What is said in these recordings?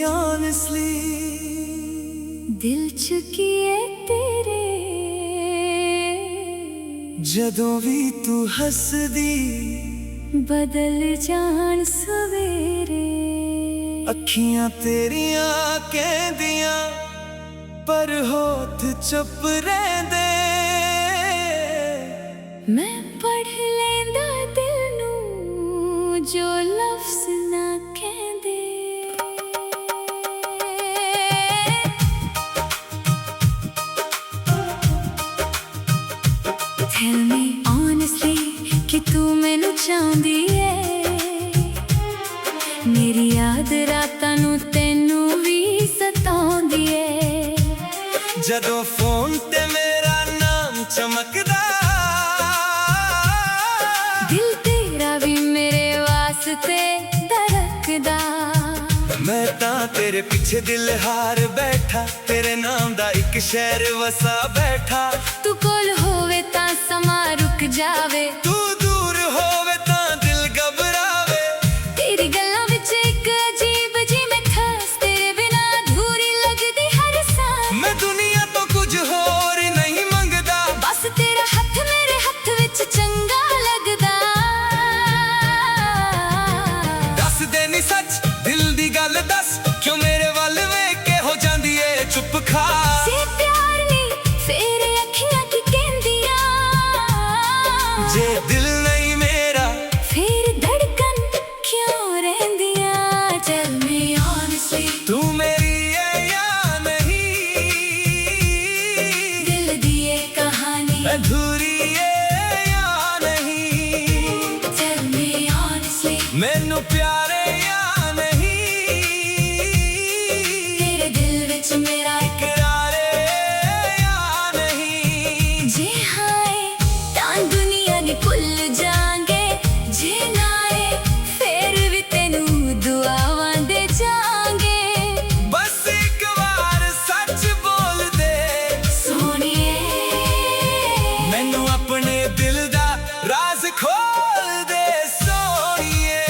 honestly दिल चुकिए तेरे जदों भी तू हसदी बदल जान सवेरे अखियां तेरियां कहदियां पर होठ चुप रहंदे मैं पढ़ लेंदा दिल नू जो लफ्ज़ ना कहंदे Tell me honestly कि तू मैनू चाहंदी है मेरी याद रातां नू तैनू भी सताउंदी है जदों फोन ते मेरा नाम चमकदा दिल तेरा भी मेरे वास्ते धड़कदा मैं तां तेरे पीछे दिल हार बैठा तेरे नाम दा एक शहर वसा बैठा तू कोल होवे तां समा रुक जावे तू दूर होवे तां दिल घबरावे तेरी गल्लां विच एक अजीब जी मिठास तेरे बिना अधूरी लगदी हर सांस मैं दुनिया तो कुछ होर नहीं मंगदा बस तेरा हथ मेरे हथ विच चंगा लगदा दस दे नी सच दिल दी गल दस क्यों मेरे वल वेख के हो जांदी ए चुप खा से प्यार नी फेरे अखियां की कहंदियां जे दिल नहीं मेरा फिर धड़कन क्यों रहंदियां Tell me honestly तू मेरी है या नहीं दिल दी ये कहानी अधूरी है या नहीं Tell me honestly मैनू प्यारे या नहीं तेरे दिल विच मेरा करारे या नहीं जे हाय तां दुनिया नी भुल जांगे जे नाए फिर भी तेनू दुआवां दे जांगे बस एक बार सच बोल दे सोनिए मैनू अपने दिल दा राज खोल दे सोनिए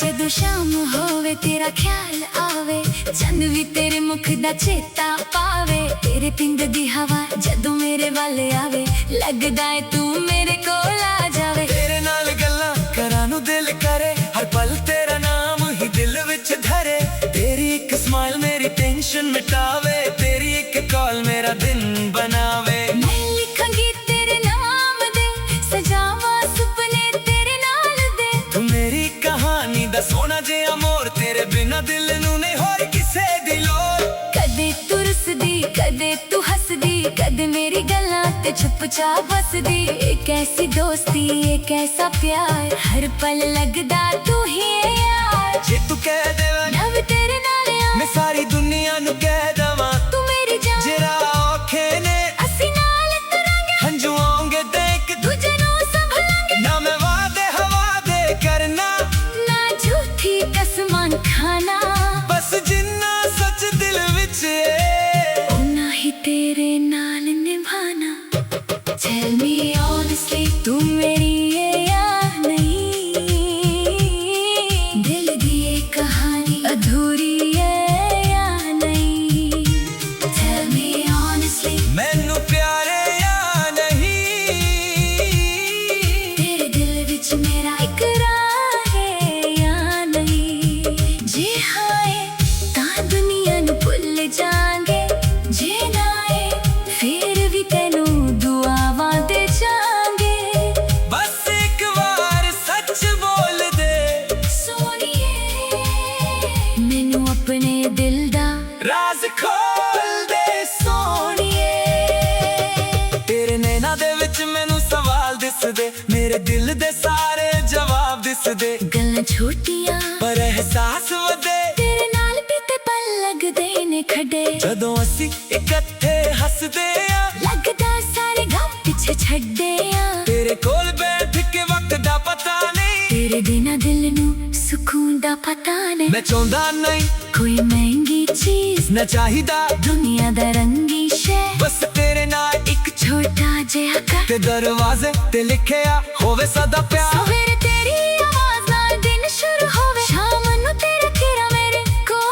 जदों शाम होवे तेरा ख्याल आवे चंद भी तेरे मुख दा चेता पावे तेरे पिंड दी हवा जदों मेरे वाल आवे लगदा है तू मेरे कोल आ जावे तेरे नाल गल्लां करां नू दिल करे हर पल तेरा नाम ही दिल विच धरे तेरी एक स्माइल मेरी टेंशन मिटावे तेरी एक कॉल मेरा दिन बनावे मैं लिखांगी तेरे नाम दे सजावां सुपने तेरे नाल दे तू मेरी कहानी दा सोना जिहा मोर तेरे बिना दिल नू नहीं होर किसे दी लोड़ कदे तू रुसदी कदे तू हसदी कदे मेरी गल्लां ते चुपचाप हसदी एक ऐसी दोस्ती एक ऐसा प्यार हर पल लगदा तू ही है यार जे तू कह देवे नव तेरे नाल आ मैं सारी दुनिया नू कह दवां तू मेरी जान जेरा औखे ने असी नाल तुरांगे हंजू आउंगे देख दूजे नू संभलांगे ना मैं वादे हवादे करना ना झूठी कसमां खाना बस जिन्ना सच दिल विच है उन्ना ही तेरे नाल निभाना Tell me honestly तू मेरी है या नहीं दिल दी ये कहानी अधूरी है या नहीं Tell me honestly मैनू प्यारे या नहीं तेरे दिल विच मेरा इकरार है या नहीं जे हाय तां दुनिया नू भुल जांगे जे नाए फिर भी तैनू दुआवां दे जांगे बस एक बार सच बोल दे सोनिए मैनू अपने दिल दा राज खोल दे सोनिए तेरे नैना दे विच मैनू सवाल दिसदे मेरे दिल दे सारे जवाब दिसदे गल्लां छोटियां पर एहसास वधे तेरे नाल बीते पल लगदे ने खड़े जदों असी इकट्ठे हसदे आ लगदा सारे गम पिछे छड्डे आ तेरे कोल बैठ के वक्त दा पता नहीं तेरे बिना दिल नू सुकून दा पता नहीं मैं चाहुंदा नहीं कोई महंगी चीज न चाहिदा दुनिया दा रंगी शे बस तेरे नाल एक छोटा जिहा घर ते दरवाजे ते लिखिया होवे सदा प्यार सवेरे तेरी आवाज नाल दिन शुरू होवे शाम नू तेरा तेरा मेरे कोल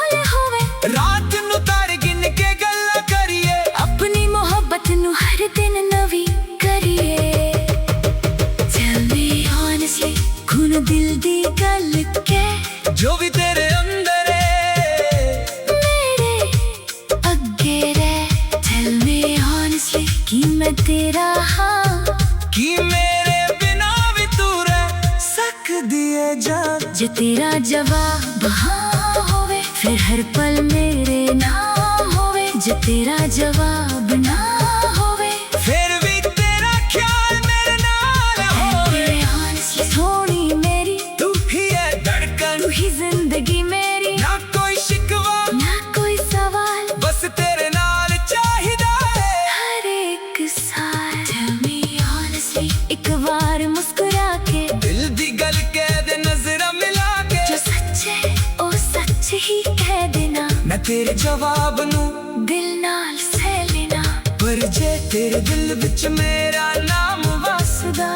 जवाब हाँ होवे, फिर हर पल मेरे नाम होवे। जे तेरा जवाब ना होवे, फिर भी तेरा ख्याल मेरे नाल होवे। Honestly सोनी मेरी, तू ही है धड़कन, तू ही जिंदगी मेरी। ना कोई शिकवा ना कोई सवाल, बस तेरे नाल चाहिदा है हर एक साल। Tell me honestly, एक बार मुस्कुरा के, दिल दी गल कह दे नजरा मिला के। जो सच है ओ सच ही कह देना, मैं तेरे जवाब नू दिल नाल सह लेना। पर जे तेरे दिल विच मेरा नाम वसदा,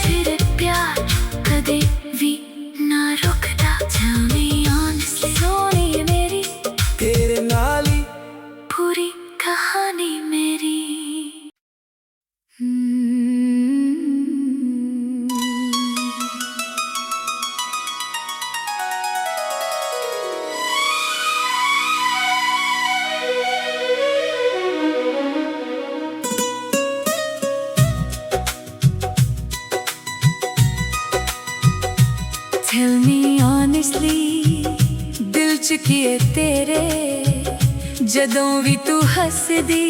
फिर प्यार कदे भी ना रुकदा। Tell me honestly सोनी मेरी, तेरे नाल ही पूरी कहानी मेरी। Tell me honestly, दिल च किए तेरे, जदों भी तू हसदी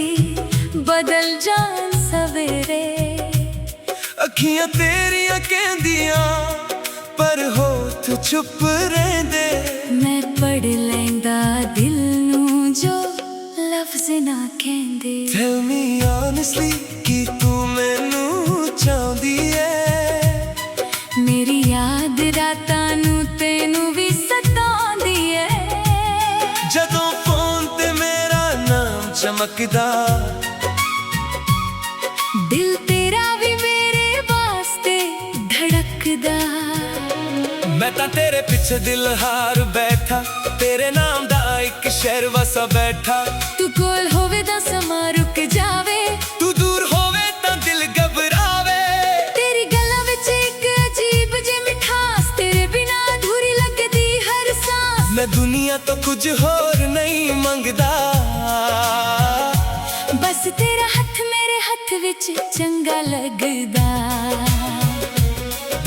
बदल जान सवेरे। अखियां तेरियां कहंदियां पर होठ चुप रहंदे। मैं पढ़ लैंदा दिल नू जो लफ्ज ना कहंदे। Tell me honestly कि तू मैनू चाहदी है। मेरी याद रातां नू तेनू भी सतांदी है। जदों फोन ते मेरा नाम चमकदा, दिल तेरा भी मेरे वास्ते धड़कदा। मैं तां तेरे पिछे दिल हार बैठा, तेरे नाम दा एक शहर वसा बैठा। तू कोल होवे दा समा रुक जावे, तू दूर होवे तां दिल घबरावे। तेरी गल्लां विच एक अजीब जी मिठास, तेरे बिना अधूरी लगदी हर सांस। मैं दुनिया तो कुछ होर नहीं मंगदा, बस तेरा हथ मेरे हथ विच चंगा लगदा।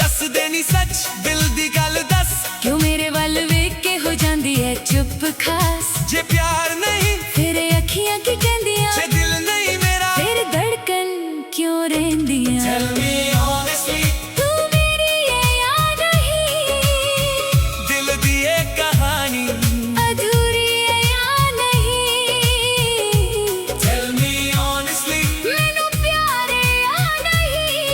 दस देनी सच दिल दी गल दस, क्यों मेरे वल वेख के हो जांदी है चुप खास। जे प्यार नहीं फिर अखियां की कहंदियां, जे दिल नहीं मेरा फिर धड़कन क्यों रहंदियां। Tell me honestly, तू मेरी है या नहीं, दिल दी ये कहानी। अधूरी है या नहीं। Tell me honestly, मैनू प्यार है या नहीं,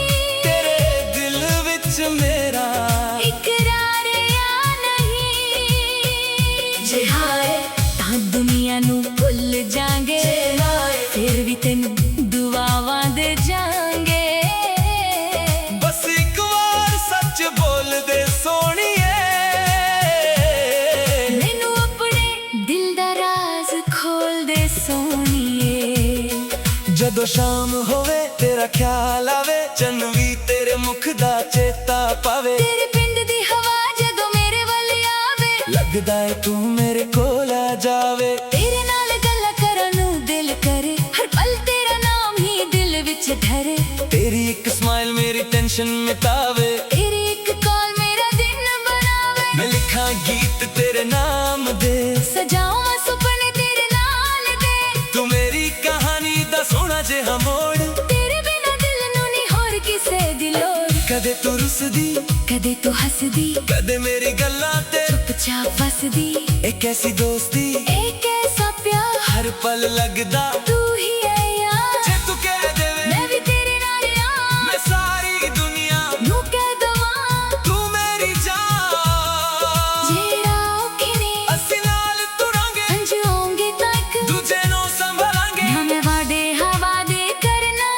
तेरे दिल विच मेरा इकरार है या नहीं। जे हाए तां दुनिया नू भुल जांगे, फिर भी तेनू दुआवां दे जांगे। बस एक बार सच बोल दे सोनिए, मैनू अपने दिल दा राज खोल दे सोनिए। जदों शाम होवे तेरा ख्याल आवे, चन्न भी तेरे मुख दा चेता पावे। तेरे पिंड दी हवा जदों मेरे वल आवे, लगदा है तू मेरे कोल आ जावे। तेरे नाल गल्लां करन नू दिल करे, हर पल तेरा नाम ही दिल विच धरे। तेरी एक स्माइल मेरी टेंशन मिटावे, तेरी एक कॉल मेरा दिन बनावे। मैं लिखा गीत तेरे नाम दे, सजाऊं सुपने तेरे नाल दे। तू मेरी कहानी दा सोना जिहा मोड़। तेरे बिना दिल नू नहीं होर किसे दी लोड़। कदे तू रुसदी, कदे तू हसदी, कदे मेरी गल्लां ते चुपचाप फसदी। एक ऐसी दोस्ती, एक ऐसा प्यार, हर पल लगदा तू ही है यार। जे तू कह देवे मैं भी तेरे नाल आ, मैं सारी दुनिया नू कह दवां तू मेरी जान। जेड़ा औखे ने असीं नाल तुरांगे, अंज होंगे तक दूजे नूं संभालांगे। ना मैं वादे हवादे करना,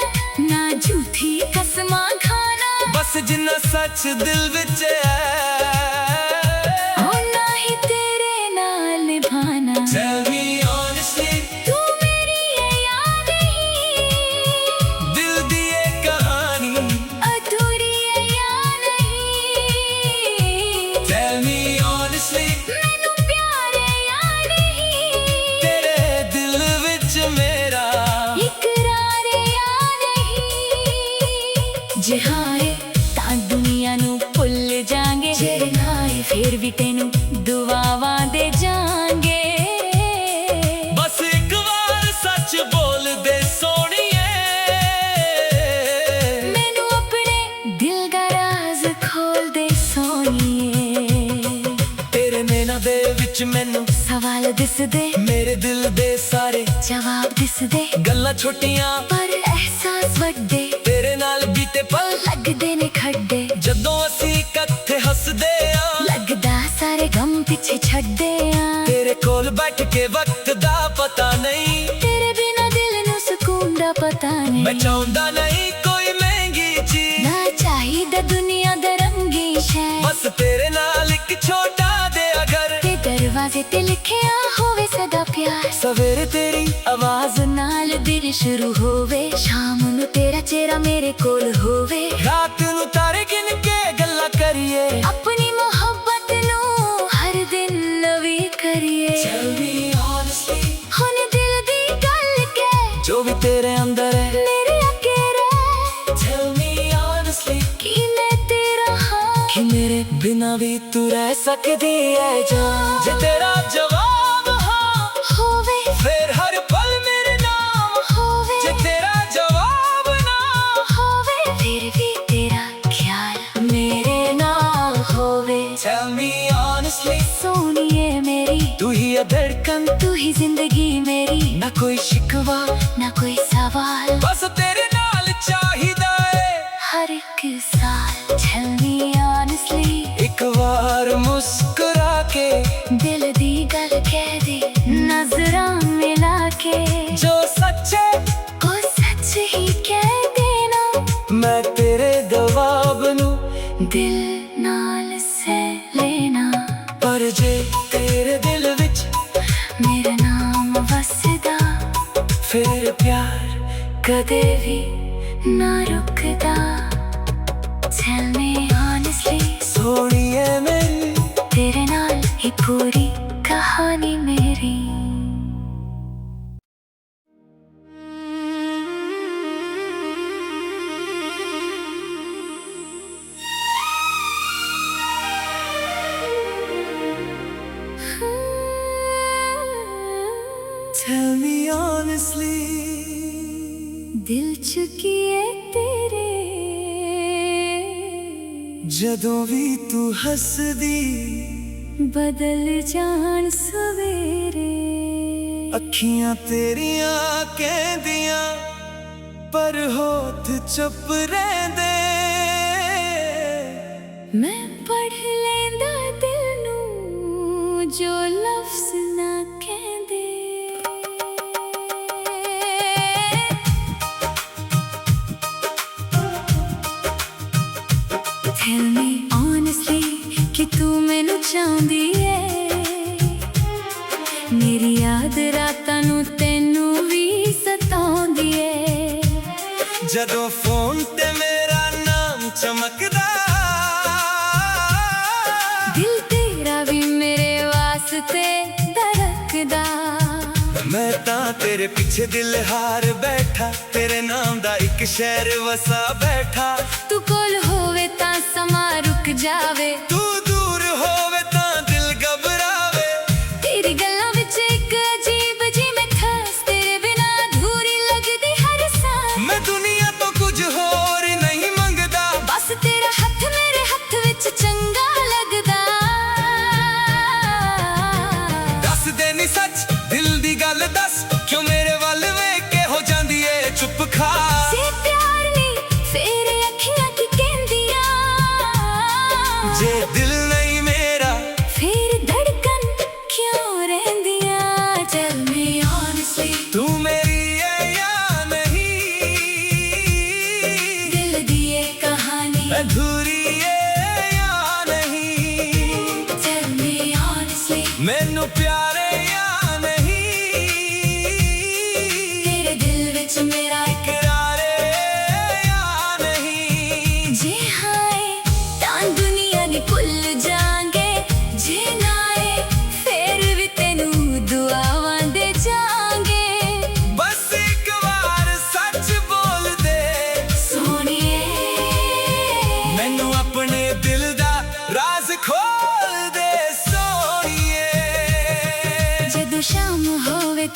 ना झूठी कसमां खाना। बस जिन्ना सच दिल विच है, ओ ना ही तेरे नाल निभाना। Tell me honestly, तू मेरी है या नहीं, दिल दी ये कहानी। अधूरी है या नहीं। Tell me honestly, मैनू प्यार है या नहीं, तेरे दिल विच मेरा इकरार है या नहीं। जे हाए तां दुनिया नू भुल जांगे, ਵੀ ਤੈਨੂੰ ਦੁਆਵਾਂ ਦੇ ਜਾਾਂਗੇ। ਬਸ ਇੱਕ ਵਾਰ ਸੱਚ ਬੋਲ ਦੇ ਸੋਹਣੀਏ, ਮੈਨੂੰ ਆਪਣੇ ਦਿਲ ਦਾ ਰਾਜ਼ ਖੋਲ ਦੇ ਸੋਹਣੀਏ। ਤੇਰੇ ਨੈਣਾਂ ਦੇ ਵਿੱਚ ਮੈਨੂੰ ਸਵਾਲ ਦਿਸਦੇ, ਮੇਰੇ ਦਿਲ ਦੇ ਸਾਰੇ ਜਵਾਬ ਦਿਸਦੇ। ਗੱਲਾਂ ਛੋਟੀਆਂ ਪਰ ਅਹਿਸਾਸ ਵੱਡੇ, ਤੇਰੇ ਨਾਲ ਬੀਤੇ ਪਲ ਲੱਗਦੇ ਨੇ ਖੱਡੇ। ਜਦੋਂ ਅਸੀਂ ਇਕੱਠੇ ਹੱਸਦੇ ਆਂ, ਲੱਗਦਾ ਸਾਰੇ ਗਮ ਪਿੱਛੇ ਛੱਡੇ ਆਂ। ਤੇਰੇ ਕੋਲ ਬੈਠ ਕੇ ਵਕਤ ਦਾ ਪਤਾ ਨਹੀਂ, ਤੇਰੇ ਬਿਨਾ ਦਿਲ ਨੂੰ ਸਕੂਨ ਦਾ ਪਤਾ ਨਹੀਂ। ਮੈਂ ਚਾਹੁੰਦਾ ਨਹੀਂ ਕੋਈ ਮਹਿੰਗੀ ਚੀਜ਼, ਨਾ ਚਾਹੀਦਾ ਦੁਨੀਆ ਦਾ ਰੰਗੀ ਸ਼ੈ। ਬਸ ਤੇਰੇ ਨਾਲ ਇੱਕ ਛੋਟਾ ਜਿਹਾ ਘਰ, ਤੇ ਦਰਵਾਜ਼ੇ ਤੇ ਲਿਖਿਆ ਹੋਵੇ ਸਦਾ ਪਿਆਰ। ਸਵੇਰੇ ਤੇਰੀ ਆਵਾਜ਼ ਨਾਲ ਦਿਨ ਸ਼ੁਰੂ ਹੋਵੇ, ਸ਼ਾਮ ਨੂੰ ਤੇਰਾ ਚਿਹਰਾ ਮੇਰੇ ਕੋਲ ਹੋਵੇ। ਰਾਤ ਨੂੰ ਤਾਰੇ ਗਿਣ ਕੇ ਗੱਲਾਂ ਕਰੀਏ, ਆਪਣੀ ਮੁਹੱਬਤ ਨੂੰ ਹਰ ਦਿਨ ਨਵੀਂ ਕਰੀਏ। Tell me honestly, ਹੁਣ ਦਿਲ ਦੀ ਗੱਲ ਕਹਿ, ਜੋ ਵੀ ਤੇਰੇ ਅੰਦਰ ਹੈ ਮੇਰੇ ਅੱਗੇ ਰਹਿ। Tell me honestly, ਕਿ ਮੈਂ ਤੇਰਾ ਹਾਂ, ਕਿ ਮੇਰੇ ਬਿਨਾਂ ਵੀ ਤੂੰ ਰਹਿ ਸਕਦੀ ਹੈ ਜਾਨ। ਜੇ ਤੇਰਾ ਜਵਾਬ ਹਾਂ ਹੋਵੇ ਫਿਰ ਹਰ ਪਲ ਮੇਰੇ ਨਾਮ, ਹੋਵੇ। ਜੇ ਤੇਰਾ ਜਵਾਬ ਨਾ ਹੋਵੇ ਫਿਰ ਵੀ ਤੇਰਾ ਖਿਆਲ ਮੇਰੇ ਨਾਲ ਹੋਵੇ। Tell me honestly, ਸੋਹਣੀਏ ਮੇਰੀ, ਤੂੰ ਹੀ ਹੈ ਧੜਕਨ, ਤੂੰ ਹੀ ਜ਼ਿੰਦਗੀ ਮੇਰੀ। ਨਾ ਕੋਈ ਸ਼ਿਕਵਾ, ਨਾ ਕੋਈ ਸਵਾਲ, ਬਸ ਤੇਰੇ ਨਾਲ ਚਾਹੀਦਾ ਏ ਹਰ ਇੱਕ ਸਾਲ। Tell me honestly, ਇੱਕ ਵਾਰ ਮੁਸਕਰਾ ਕੇ, ਦਿਲ ਦੀ ਗੱਲ ਕਹਿ ਦੇ ਨਜ਼ਰਾਂ ਮਿਲਾ ਕੇ। ਜੋ ਸੱਚੇ ਉਹ ਸੱਚ ਹੀ ਕਹਿ ਦੇਣਾ, ਮੈਂ ਤੇਰੇ ਜਵਾਬ ਨੂੰ ਦਿਲ ਨਾਲ ਸਹਿ ਲੈਣਾ। ਪਰ ਜੇ ਤੇਰੇ ਦਿਲ ਵਿੱਚ ਮੇਰਾ ਨਾਮ ਵਸਦਾ, ਫਿਰ ਪਿਆਰ ਕਦੇ ਵੀ ਨਾ ਰੁਕਦਾ। Tell me honestly, ਸੋਹਣੀਏ ਮੇਰੀ, ਤੇਰੇ ਨਾਲ ਹੀ ਪੂਰੀ ਕਹਾਣੀ ਮੇਰੀ। Tell me honestly, ਦਿਲ ਚੁੱਕੀਏ ਤੇਰੇ, ਜਦੋਂ ਵੀ ਤੂੰ ਹੱਸਦੀ, ਬਦਲ ਜਾਣ ਸਵੇਰੇ। ਅੱਖੀਆਂ ਤੇਰੀਆਂ ਕਹਿੰਦੀਆਂ ਪਰ ਹੋਠ ਚੁੱਪ ਰਹਿੰਦੇ। ਮੈਂ ਪੜ੍ਹ ਲੈਂਦਾ ਦਿਲ ਨੂੰ ਜੋ ਲਫ਼ਜ਼ ਨਾ ਕਹਿੰਦੇ। Tell me honestly ਕਿ ਤੂੰ ਮੈਨੂੰ ਚਾਹੁੰਦੀ ਏ, ਮੇਰੀ ਯਾਦ ਰਾਤਾਂ ਨੂੰ ਤੈਨੂੰ ਵੀ ਸਤਾਉਂਦੀ ਏ। ਜਦੋਂ ਫੋਨ ਤੇ ਮੇਰਾ ਨਾਮ ਚਮਕਦਾ, ਦਿਲ ਤੇਰਾ ਵੀ ਮੇਰੇ ਵਾਸਤੇ ਧੜਕਦਾ। ਮੈਂ ਤਾਂ ਤੇਰੇ ਪਿੱਛੇ ਦਿਲ ਹਾਰ ਬੈਠਾ, ਤੇਰੇ ਨਾਮ ਦਾ ਇੱਕ ਸ਼ਹਿਰ ਵਸਾ ਬੈਠਾ। ਤੂੰ ਕੋਲ ਹੋਵੇ ਤਾਂ ਸਮਾਂ ਰੁਕ ਜਾਵੇ, ਤੂੰ ਦੂਰ ਹੋਵੇ ਤਾਂ ਦਿਲ ਘਬਰਾਵੇ। ਤੇਰੀ ਗੱਲਾਂ ਵਿੱਚ ਇੱਕ ਅਜੀਬ ਜੀ ਮਿਠਾਸ, ਤੇਰੇ ਬਿਨਾਂ ਅਧੂਰੀ ਲੱਗਦੀ ਹਰ ਸਾਹ। ਮੈਂ ਦੁਨੀਆ ਤੋਂ ਕੁਝ ਹੋਰ ਨਹੀਂ ਮੰਗਦਾ, ਬਸ ਤੇਰਾ ਹੱਥ ਮੇਰੇ ਹੱਥ ਵਿੱਚ ਚੰਗਾ ਲੱਗਦਾ। ਦੱਸ ਦੇ ਨੀ ਸੱਚ ਦਿਲ ਦੀ ਗੱਲ ਦੱਸ, ਕਿਉਂ ਮੇਰੇ ਵੱਲ ਵੇਖ ਕੇ ਹੋ ਜਾਂਦੀ ਏ ਚੁੱਪ ਖਾ। ਜੇ ਪਿਆਰ ਨਹੀਂ ਫੇਰ ਅੱਖੀਆਂ ਕੀ ਕਹਿੰਦੀਆਂ, ਜੇ ਦਿਲ ਨਹੀਂ ਮੇਰਾ ਫੇਰ ਧੜਕਨ ਕਿਉਂ ਰਹਿੰਦੀਆਂ। Tell me honestly, ਤੂੰ ਮੇਰੀ ਏ ਜਾਂ ਨਹੀਂ, ਦਿਲ ਦੀ ਇਹ ਕਹਾਣੀ। ਅਧੂਰੀ ਏ ਜਾਂ ਨਹੀਂ, Tell me honestly, ਮੈਨੂੰ ਪਿਆਰ ਏ ਜਾਂ ਨਹੀਂ, ਤੇਰੇ ਦਿਲ ਵਿੱਚ ਮੇਰਾ ਇਕਰਾਰ ਏ ਜਾਂ ਨਹੀਂ। ਜੇ ਹਾਏ ਤਾਂ ਦੁਨੀਆ ਨਹੀਂ ਭੁੱਲ ਜਾਾਂਗੇ, ਜੇ ਨਾ ਏ ਫੇਰ ਵੀ ਤੈਨੂੰ ਦੁਆਵਾਂ ਦੇ ਜਾਾਂਗੇ। ਬਸ ਇੱਕ ਵਾਰ ਸੱਚ ਬੋਲ ਦੇ ਸੋਹਣੀਏ ਮੈਨੂੰ, ਆਪਣੇ ਦਿਲ ਦਾ ਰਾਜ਼ ਖੋਲ ਦੇ।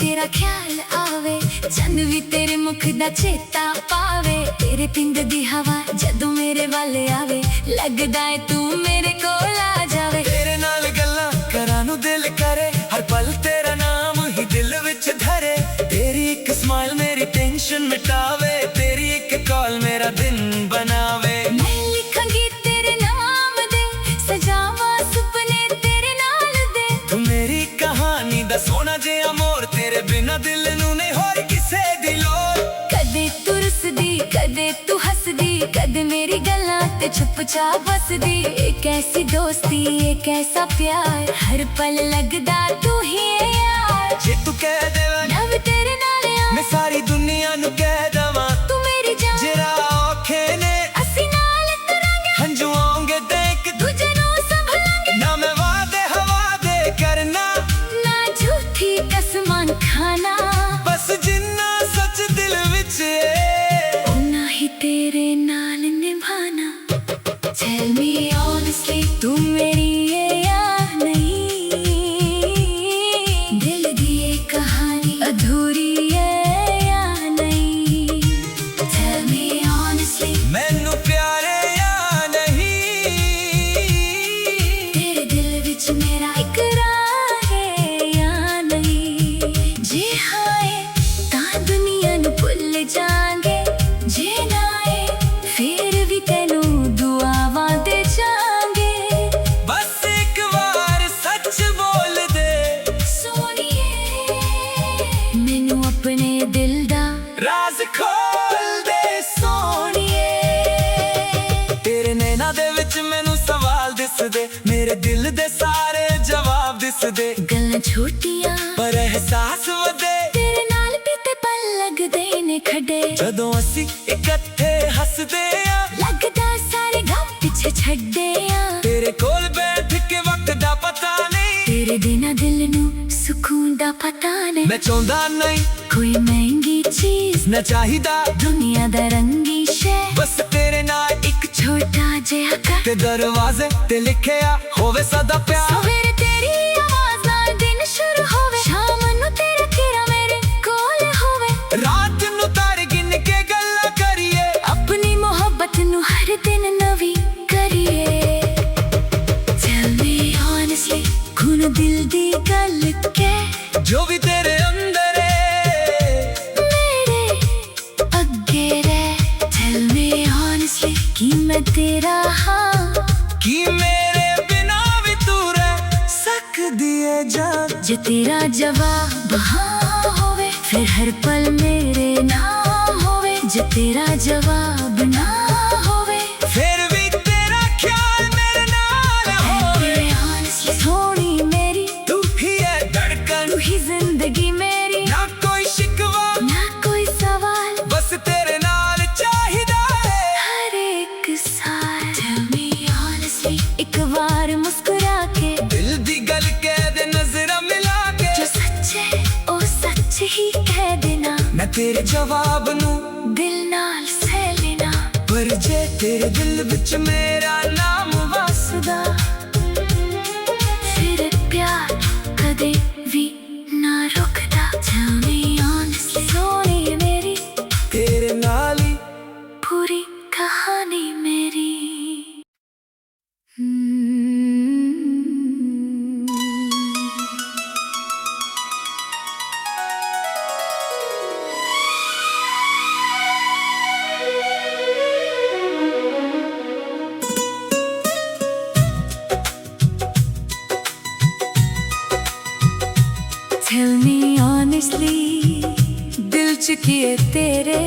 तेरा ख्याल आवे, चंद भी तेरे मुख दा चेता पावे। तेरे पिंड दी हवा जदों मेरे वाले आवे, लगदा है तू मेरे कोल आ जावे। तेरे नाल गल्लां करां नू दिल करे, हर पल तेरा नाम ही दिल विच धरे। तेरी एक स्माइल मेरी टेंशन मिटावे, तेरी एक कॉल मेरा दिन बनावे। मैं लिखांगी तेरे नाम दे, सजावां सुपने तेरे नाल दे। तू मेरी कहानी दा सोना जिहा मोर, तेरे बिना दिल नू नहीं होर किसे दी लोड़। कदे तू रुसदी, कदे तू हसदी, कदे मेरी गल्लां ते चुपचाप हसदी। एक ऐसी दोस्ती, एक ऐसा प्यार, हर पल लगदा तू ही है यार। जे तू कह देवे नव तेरे नाल आ, मैं सारी दुनिया नू कह दवां तू मेरी जान। जेरा औखे ने असी नाल तरांगे, हंझू आउंगे देख दूजे नू संभलांगे। ना मैं वादे हवादे करना, ना झूठी कसमां खाना, बस जिन्ना सच दिल विच है उन्ना ही तेरे नाल निभाना। Tell me honestly, तू मेरी है या नहीं? दिल दी ये कहानी अधूरी है या नहीं? Tell me honestly, मैनू प्यारे या नहीं। तेरे दिल विच मेरा इकरार है या नहीं? जे हाँ है तां दुनिया नू भुल जांगे, जे ना है फिर भी तैनू दुआवां दे जांगे। बस एक बार सच बोल दे सोनिए, मैनू अपने दिल दा राज खोल दे सोनिए। तेरे नैना दे विच मैनू सवाल दिसदे, मेरे दिल दे सारे जवाब दिसदे। गल्लां छोटियां पर एहसास वधे तेरे नाल बीते पल लगदे ने खड़े। जदों असी इकट्ठे हसदे आ, लगदा सारे गम पिछे छड्डे आ। तेरे कोल बैठ के वक्त दा पता नहीं, तेरे बिना दिल नू सुकून दा पता नहीं। मैं चाहुंदा नहीं कोई महंगी चीज ना चाहिदा दुनिया दा रंगी शे, बस तेरे नाल एक छोटा जिहा घर। ते दरवाजे ते लिखिया होवे सदा प्यार। सवेरे तेरी आवाज नाल दिन शुरू होवे, शाम नू तेरा घेरा मेरे कोल होवे। रात नू तारे गिन के गल्लां करिए, अपनी मोहब्बत नू हर दिन नवी करिए। Tell me honestly, खून दिल दी गल के जो भी तेरे अंदर है मेरे अगे रह। Tell me honestly, कि मैं तेरा हाँ, कि मेरे बिना भी तू रह सकदी है जान। जे तेरा जवाब हाँ होवे, फिर हर पल मेरे नाम होवे। जे तेरा जवाब ना होवे, फिर भी तेरा ख्याल मेरे नाल होवे। honestly सोनी मेरी, तू ही है धड़कन, तू ही जिंदगी मेरी। ना कोई शिकवा ना कोई सवाल, बस तेरे नाल चाहिदा है हर एक साल। Tell me honestly, एक बार मुस्कुरा के दिल दी गल कह दे नजरा मिला के। जो सच है ओ सच ही कह देना, मैं तेरे जवाब नू दिल नाल सह लेना। पर जे तेरे दिल विच मेरा नाम वसदा, फिर प्यार कदे भी ना रुकदा। Tell me honestly, सोनी मेरी, तेरे नाल ही पूरी कहानी मेरी। Tell me honestly, दिल च किए तेरे,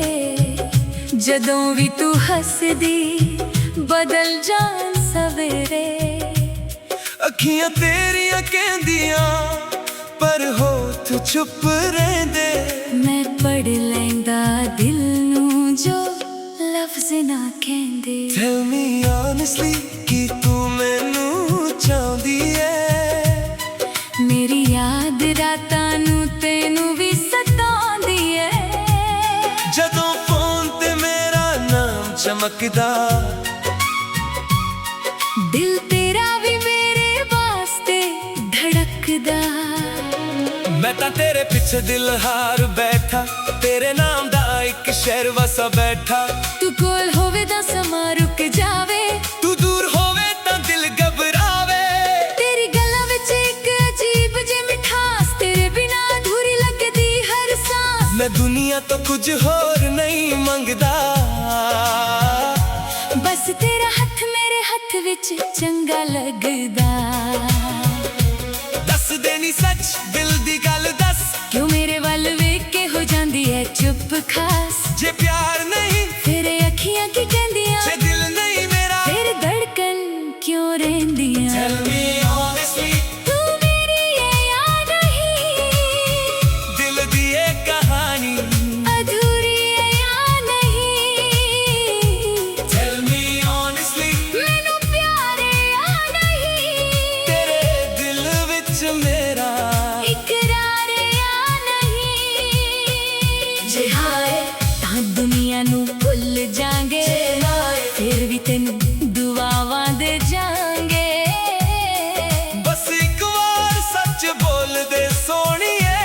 जदों भी तू हसदी बदल जान सवेरे। अखियां तेरियां कहंदियां पर होठ चुप रहंदे। मैं पढ़ लैंदा दिल नू जो लफ्ज़ ना कहंदे। Tell me honestly कि तू मैनू चाहदी है। मेरी याद रातां नू तैनू भी सतांदी है। जदों फोन ते मेरा नाम चमकदा, दिल तेरा भी मेरे वास्ते धड़कदा। मैं तां तेरे पिछे दिल हार बैठा, तेरे नाम दा एक शहर वसा बैठा। तू कोल होवे दा समा रुक जावे, तू दूर होवे तां दिल घबरावे। तेरी गल्लां विच एक अजीब जी मिठास, तेरे बिना अधूरी लगदी हर सांस। मैं दुनिया तो कुछ होर नहीं मंगदा, बस तेरा हथ मेरे हथ विच चंगा लगदा। दस देनी सच दिल दी गल दस, क्यों मेरे वल वेख के हो जांदी है चुप खास। जे प्यार नहीं तेरे अखियां की कहंदियां, जे दिल नहीं मेरा तेरे धड़कन क्यों रहंदियां। Tell me honestly, तू मेरी है या नहीं, दिल दी ये कहानी अधूरी है या नहीं। Tell me honestly, मैनू प्यार है या नहीं, तेरे दिल विच मेरा इकरार है या नहीं। जे हाय तां दुनिया नू भुल जांगे, फिर भी तेनू दुआवां दे जांगे। बस एक बार सच बोल दे सोहणीए,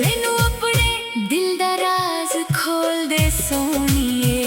मैनू अपने दिल दा राज खोल दे सोहणीए।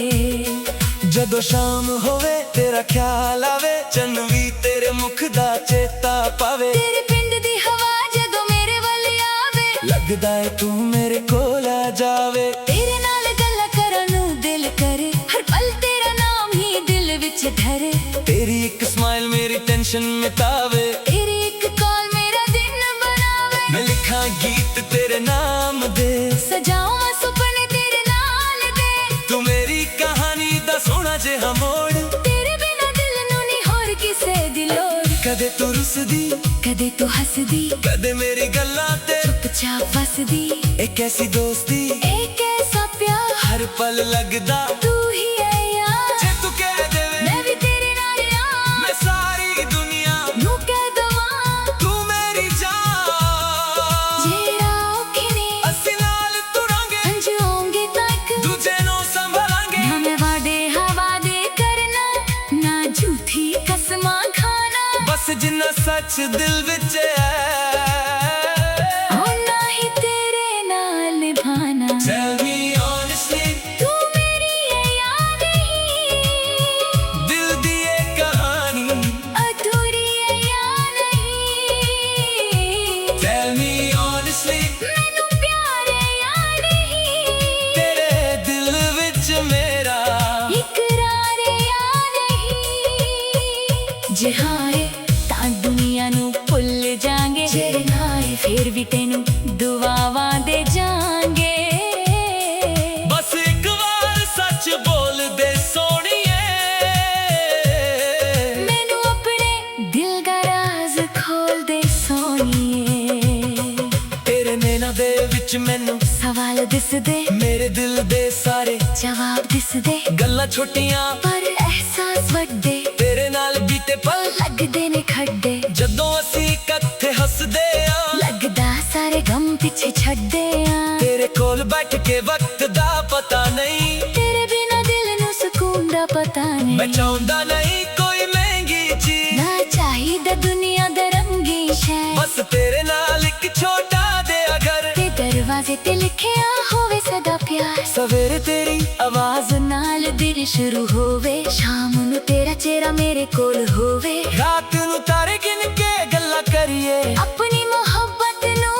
जदों शाम होवे तेरा ख्याल आवे, चन्न भी तेरे मुख दा चेता पावे। तेरे पिंड दी हवा जदों मेरे वल आवे, लगदा है तू मेरे कोल आ जावे। तेरे नाल गल्लां करन नू दिल करे, हर पल तेरा नाम ही दिल विच धरे। तेरी एक स्माइल मेरी टेंशन मिटावे, तेरी एक कॉल मेरा दिन बनावे। मैं लिखा गीत तेरे नाम दे, सजाऊं मैं सुपने तेरे नाल दे। तू मेरी कहानी दा सोहना जिहा मोड़। तेरे बिना दिल नू नी होर किसे दी लोड़। कदे तू रुसदी, कदे तू हसदी, कदे मेरी गल्लां ते चुपचाप वसदी। एक ऐसी दोस्ती एक ऐसा प्यार, हर पल लगदा तू ही है यार। जे तू कह देवे मैं भी तेरे नाल आ, मैं सारी दुनिया नू कह दवां तू मेरी जान। जेड़ा औखे ने असीं नाल तुरांगे, अंज होंगे तक दूजे नूं संभालांगे। ना मैं वादे हवा दे करना, ना झूठी कसमां खाना। बस जिन्ना सच दिल विच है, और ना ही तेरे नाल निभाना। Tell me honestly, तू मेरी है या नहीं, दिल दी ये कहानी अधूरी है या नहीं। Tell me honestly, मैनू प्यार है या नहीं, तेरे दिल विच मेरा इकरार है या नहीं। जे हाय तां दुनिया नू भुल जांगे, जे नाए फिर भी तेनू दुआवां दे जांगे। बस एक बार सच बोल दे सोहणीए, मैनू अपने दिल दा राज खोल दे सोहणीए। तेरे नैना दे विच मैनू सवाल दिसदे, मेरे दिल दे सारे जवाब दिसदे, गल्लां छोटियां पर एहसास वड्डे। तेरे नाल बीते पल लगदे ने खड्डे, जदों असीं इकट्ठे हसदे आ। लगदा सारे गम पिछे छड्डे आ। तेरे कोल बैठ के वक्त दा पता नहीं, तेरे बिना दिल नू सुकून दा पता नहीं। मैं चाहुंदा नहीं कोई महंगी चीज, ना चाहिदा दुनिया दा रंगी शै, बस तेरे नाल एक छोटा देआ घर। ते दरवाजे ते लिखिया होवे सदा प्यार। सवेरे तेरी आवाज नाल दिन शुरू होवे, शाम नू तेरा चेहरा मेरे कोल होवे। रात नू तारे गिन के गल्लां करिए, अपनी मोहब्बत नू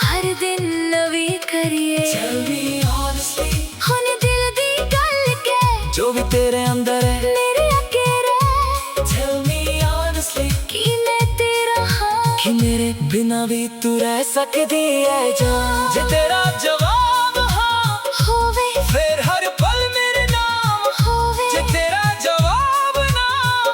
हर दिन नवी करिए। Tell me honestly, हुन दिल दी गल के जो भी तेरे अंदर है। मेरे अगे रह, Tell me honestly, कि मैं तेरा हाँ, कि मेरे बिना भी तू रह सकदी है जान। जे तेरा जवाब हाँ होवे फिर हर पल मेरे नाम, होवे जे तेरा जवाब ना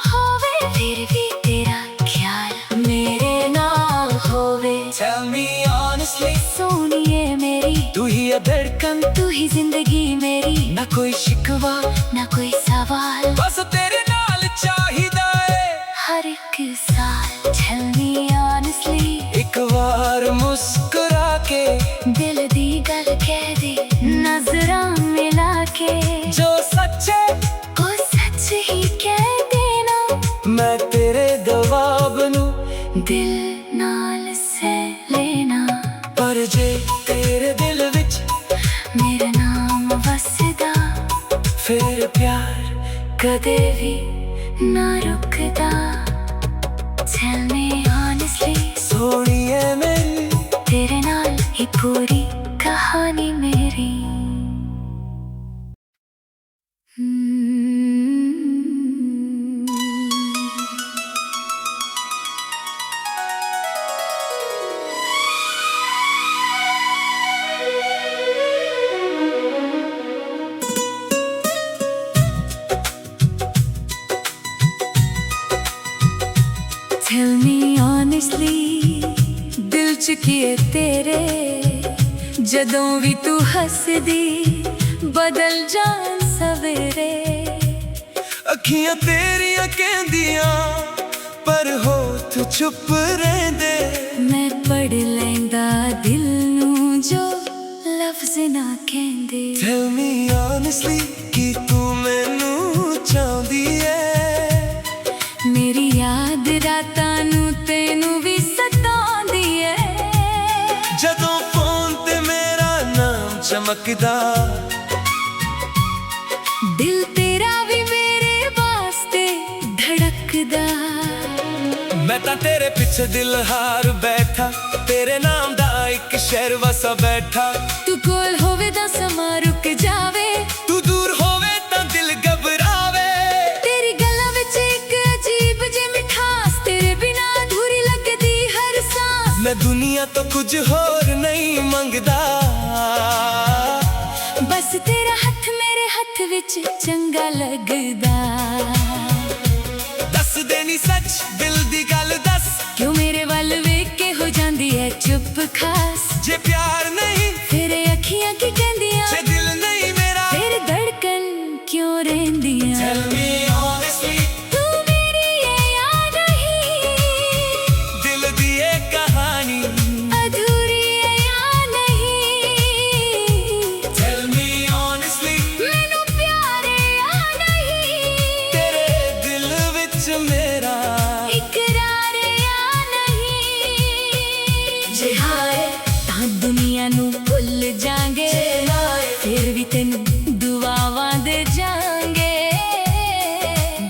होवे, फिर भी तेरा ख्याल मेरे नाल होवे। Tell me honestly, सोनिए मेरी तू ही है धड़कन, तू ही जिंदगी मेरी, ना कोई शिकवा ना कोई सवाल। बस तेरे नाल चाहिदा है हर एक साल tell me honestly, एक बार मुस्कुरा के दिल दी गल कह दे नजरां मिला के। जो सच्चे ओ सच ही कह देना, मैं तेरे जवाब नू दिल नाल से ਜੇ ਤੇਰੇ ਦਿਲ ਵਿੱਚ ਮੇਰਾ ਨਾਮ ਵਸਦਾ, ਫਿਰ ਪਿਆਰ ਕਦੇ ਵੀ ਨਾ ਰੁਕਦਾ। Tell me honestly, ਸੋਹਣੀਏ ਮੇਰੀ, ਤੇਰੇ ਨਾਲ ਹੀ ਪੂਰੀ ਕਹਾਣੀ ਮੇਰੀ। Tell me honestly, ਦਿਲ ਚ ਕੀ ਹੈ ਤੇਰੇ, ਜਦੋਂ ਵੀ ਤੂੰ ਹੱਸਦੀ ਬਦਲ ਜਾਣ ਸਵੇਰੇ। ਅੱਖੀਆਂ ਤੇਰੀਆਂ ਕਹਿੰਦੀਆਂ ਪਰ ਹੋਠ ਚੁੱਪ ਰਹਿੰਦੇ। ਮੈਂ ਪੜ ਲੈਂਦਾ ਦਿਲ ਨੂੰ ਜੋ ਲਫ਼ਜ਼ ਨਾ ਕਹਿੰਦੇ। Tell me honestly, ਕੀ ਤੂੰ ਮੈਨੂੰ ਚਾਹੁੰਦੀ ਏ? ਮੇਰੀ ਯਾਦ ਰਾਤਾਂ ਨੂੰ ਤੈਨੂੰ ਵੀ ਸਤਾਉਂਦੀ ਏ। ਜਦੋਂ ਫੋਨ ਤੇ ਮੇਰਾ ਨਾਮ ਚਮਕਦਾ, ਦਿਲ ਤੇਰਾ ਵੀ ਮੇਰੇ ਵਾਸਤੇ ਧੜਕਦਾ। ਮੈਂ ਤਾਂ ਤੇਰੇ ਪਿੱਛੇ ਦਿਲ ਹਾਰ ਬੈਠਾ, ਤੇਰੇ ਨਾਮ ਦਾ ਇੱਕ ਸ਼ਹਿਰ ਵਸਾ ਬੈਠਾ। ਤੂੰ ਕੋਲ ਹੋਵੇ ਤਾਂ ਸਮਾਂ ਰੁਕ ਜਾਵੇ, ਤੂੰ ਦੂਰ ਹੋਵੇ ਤਾਂ ਦਿਲ ਘਬਰਾਵੇ। ਤੇਰੀ ਗੱਲਾਂ ਵਿੱਚ ਇੱਕ ਅਜੀਬ ਜਿਹੀ ਮਿਠਾਸ, ਤੇਰੇ ਬਿਨਾਂ ਅਧੂਰੀ ਲੱਗਦੀ ਹਰ ਸਾਂਸ। ਮੈਂ ਦੁਨੀਆ ਤੋਂ ਕੁਝ ਹੋਰ ਨਹੀਂ ਮੰਗਦਾ, ਬਸ ਤੇਰਾ ਹੱਥ ਮੇਰੇ ਹੱਥ ਵਿੱਚ ਚੰਗਾ ਲੱਗਦਾ। ਦੱਸ ਦੇ ਨੀ ਸੱਚ ਦਿਲ ਦੀ ਗੱਲ ਦੱਸ, ਕਿਉਂ ਮੇਰੇ ਵੱਲ ਵੇਖ ਕੇ ਹੋ ਜਾਂਦੀ ਹੈ ਚੁੱਪ ਖਾਸ। ਜੇ ਪਿਆਰ ਨਹੀਂ ਫਿਰ ਅੱਖੀਆਂ ਕੀ ਕਹਿੰਦੀਆਂ, ਜੇ ਦਿਲ ਨਹੀਂ ਮੇਰਾ ਫਿਰ ਧੜਕਨ ਕਿਉਂ ਰਹਿੰਦੀਆਂ। Tell me honestly, ਤੂੰ ਮੇਰੀ ਹੈ ਜਾਂ ਨਹੀਂ, ਦਿਲ ਦੀ ਇਹ ਕਹਾਣੀ ਅਧੂਰੀ ਹੈ ਜਾਂ ਨਹੀਂ। Tell me honestly, ਮੈਨੂੰ ਪਿਆਰ ਹੈ ਜਾਂ ਨਹੀਂ, ਤੇਰੇ ਦਿਲ ਵਿੱਚ ਮੇਰਾ ਇਕਰਾਰ ਹੈ ਜਾਂ ਨਹੀਂ। ਜੇ ਹਾਏ ਤਾਂ ਦੁਨੀਆ ਨੂੰ ਭੁੱਲ ਜਾਾਂਗੇ, ਫਿਰ ਵੀ ਤੈਨੂੰ ਦੁਆਵਾਂ ਦੇ ਜਾਾਂਗੇ।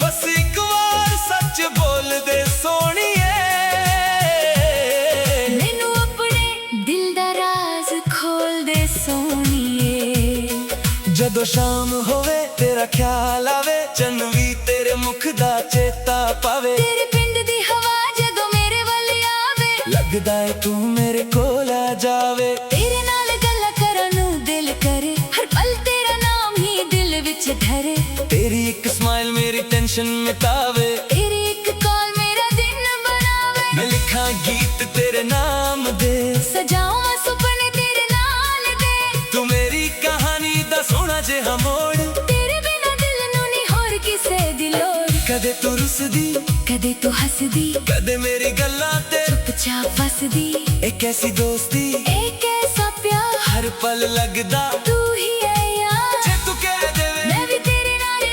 ਬਸ ਇੱਕ ਵਾਰ ਸੱਚ ਬੋਲ ਦੇ ਸੋਹਣੀਏ, ਮੈਨੂੰ ਆਪਣੇ ਦਿਲ ਦਾ ਰਾਜ਼ ਖੋਲ ਦੇ ਸੋਹਣੀਏ। ਜਦੋਂ ਸ਼ਾਮ ਹੋਵੇ ਤੇਰਾ ਖਿਆਲ ਆਵੇ, ਚੰਨ ਵੀ ਤੇਰੇ ਮੁਖ ਦਾ ਚੇਤਾ ਪਾਵੇ। ਤੇਰੇ ਪਿੰਡ ਦੀ ਹਵਾ ਜਦੋਂ ਮੇਰੇ ਵੱਲ ਆਵੇ, ਲੱਗਦਾ ਏ ਤੂੰ ਮੇਰੇ ਕੋਲ ਆ ਜਾਵੇ। ਤੇਰੇ ਨਾਲ ਗੱਲਾਂ ਕਰਨ ਨੂੰ ਦਿਲ ਕਰੇ, ਹਰ ਪਲ ਤੇਰਾ ਨਾਮ ਹੀ ਦਿਲ ਵਿੱਚ ਧਰੇ। ਤੇਰੀ ਇੱਕ ਸਮਾਈਲ ਮੇਰੀ ਟੈਨਸ਼ਨ ਮਿਟਾਵੇ, ਤੇਰੀ ਇੱਕ ਕਾਲ ਮੇਰਾ ਦਿਨ ਬਣਾਵੇ। ਮੈਂ ਲਿਖਾਂ ਗੀਤ ਤੇਰੇ ਨਾਮ ਦੇ, ਸਜਾਵਾਂ ਸੁਪਨੇ ਤੇਰੇ ਨਾਲ ਦੇ। ਤੂੰ ਮੇਰੀ ਕਹਾਣੀ ਦਾ ਸੋਹਣਾ ਜਿਹਾ ਮੋੜ। ਤੇਰੇ ਬਿਨਾਂ ਦਿਲ ਨੂੰ ਨਹੀਂ ਹੋਰ ਕਿਸੇ ਦੀ ਲੋੜ। ਕਦੇ ਤੂੰ ਰੁੱਸਦੀ, ਕਦੇ ਤੂੰ ਹੱਸਦੀ, ਕਦੇ ਮੇਰੀ ਗੱਲਾਂ ਤੇ ਚੁੱਪਚਾਪ ਵਸਦੀ। ਇੱਕ ਐਸੀ ਦੋਸਤੀ, ਇੱਕ ਐਸਾ ਪਿਆਰ, ਹਰ ਪਲ ਲੱਗਦਾ ਤੂੰ ਹੀ ਹੈ ਯਾਰ। ਜੇ ਤੂੰ ਕਹਿ ਦੇਵੇ ਮੈਂ ਵੀ ਤੇਰੇ ਨਾਲ ਆ,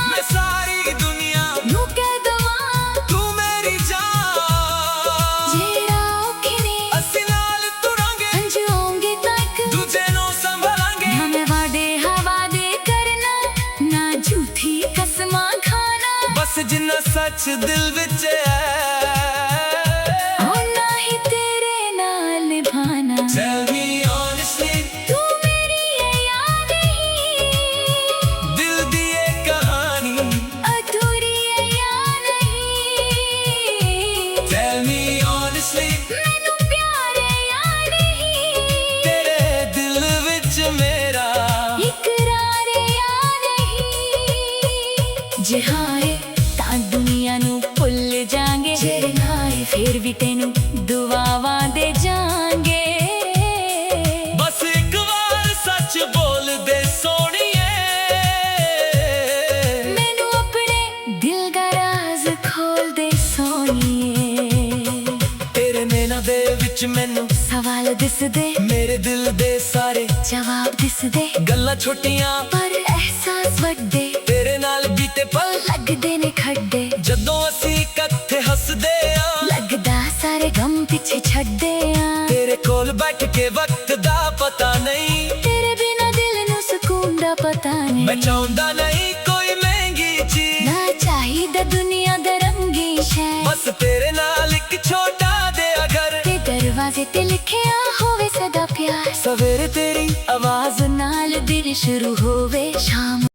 ਮੈਂ ਸਾਰੀ ਦੁਨੀਆ ਨੂੰ ਕਹਿ ਦਵਾਂ ਤੂੰ ਮੇਰੀ ਜਾਨ। ਜਿਹੜਾ ਔਖੇ ਨੇ ਅਸੀਂ ਨਾਲ ਤੁਰਾਂਗੇ, ਅੰਜੋਂਗੇ ਤੱਕ, ਦੂਜੇ ਨੂੰ ਸੰਭਾਲਾਂਗੇ। ਨਾ ਮੈਂ ਵਾਡੇ ਹਵਾ ਦੇ ਕਰਨਾ, ਨਾ ਝੂਠੀ ਕਸਮਾਂ ਖਾਣਾ। ਬਸ ਜਿੰਨਾ ਸੱਚ ਦਿਲ ਵਿੱਚ ਹੈ, ਹੋਣਾ ਹੀ ਤੇਰੇ ਨਾਲ ਨਿਭਾਣਾ। Tell me honestly, ਤੂੰ ਮੇਰੀ ਹੈ ਜਾਂ ਨਹੀਂ, ਦਿਲ ਦੀ ਇਹ ਕਹਾਣੀ। ਅਧੂਰੀ ਹੈ ਜਾਂ ਨਹੀਂ। Tell me honestly, ਮੈਨੂੰ ਪਿਆਰ ਹੈ ਜਾਂ ਨਹੀਂ, ਤੇਰੇ ਦਿਲ ਵਿੱਚ ਮੇਰਾ ਇਕਰਾਰ ਹੈ ਜਾਂ ਨਹੀਂ। ਜੇ ਹਾਏ ਤਾਂ ਦੁਨੀਆ ਨੂੰ ਭੁੱਲ ਜਾਾਂਗੇ, ਜੇ ਨਾਏ ਫਿਰ ਵੀ ਤੈਨੂੰ ਦੁਆਵਾਂ ਦੇ ਜਾਾਂਗੇ। ਬਸ ਇੱਕ ਵਾਰ ਸੱਚ ਬੋਲ ਦੇ ਸੋਹਣੀਏ, ਮੈਨੂੰ ਆਪਣੇ ਦਿਲ ਦਾ ਰਾਜ਼ ਖੋਲ ਦੇ ਸੋਹਣੀਏ। ਤੇਰੇ ਨੈਣਾਂ ਦੇ ਵਿੱਚ ਮੈਨੂੰ ਸਵਾਲ ਦਿਸਦੇ, ਮੇਰੇ ਦਿਲ ਦੇ ਸਾਰੇ ਜਵਾਬ ਦਿਸਦੇ। ਗੱਲਾਂ ਛੋਟੀਆਂ ਪਰ ਅਹਿਸਾਸ ਵੱਡੇ, ਤੇਰੇ ਨਾਲ ਬੀਤੇ ਪਲ ਲੱਗਦੇ ਨੇ ਖੱਡੇ। ਜਦੋਂ ਅਸੀਂ ਇਕੱਠੇ ਹੱਸਦੇ ਆ, ਲੱਗਦਾ ਸਾਰੇ ਗਮ ਪਿੱਛੇ ਪਿੱਛੇ ਛੱਡੇ ਆ। ਤੇਰੇ ਕੋਲ ਬੈਠ ਕੇ ਵਕਤ ਦਾ ਪਤਾ ਨਹੀਂ, ਤੇਰੇ ਬਿਨਾ ਦਿਲ ਨੂੰ ਸਕੂਨ ਦਾ ਪਤਾ ਨਹੀਂ। ਮੈਂ ਚਾਹੁੰਦਾ ਨਹੀਂ ਕੋਈ ਮਹਿੰਗੀ ਚੀਜ਼, ਨਾ ਚਾਹੀਦਾ ਦੁਨੀਆ ਦਾ ਰੰਗੀ ਸ਼ੈ, ਬਸ ਤੇਰੇ ਨਾਲ ਇੱਕ ਛੋਟਾ ਜਿਹਾ ਘਰ, ਤੇ ਦਰਵਾਜ਼ੇ ਤੇ ਲਿਖਿਆ ਹੋਵੇ ਸਦਾ ਪਿਆਰ। ਸਵੇਰੇ ਤੇਰੀ ਆਵਾਜ਼ ਨਾਲ ਦਿਨ ਸ਼ੁਰੂ ਹੋਵੇ, ਸ਼ਾਮ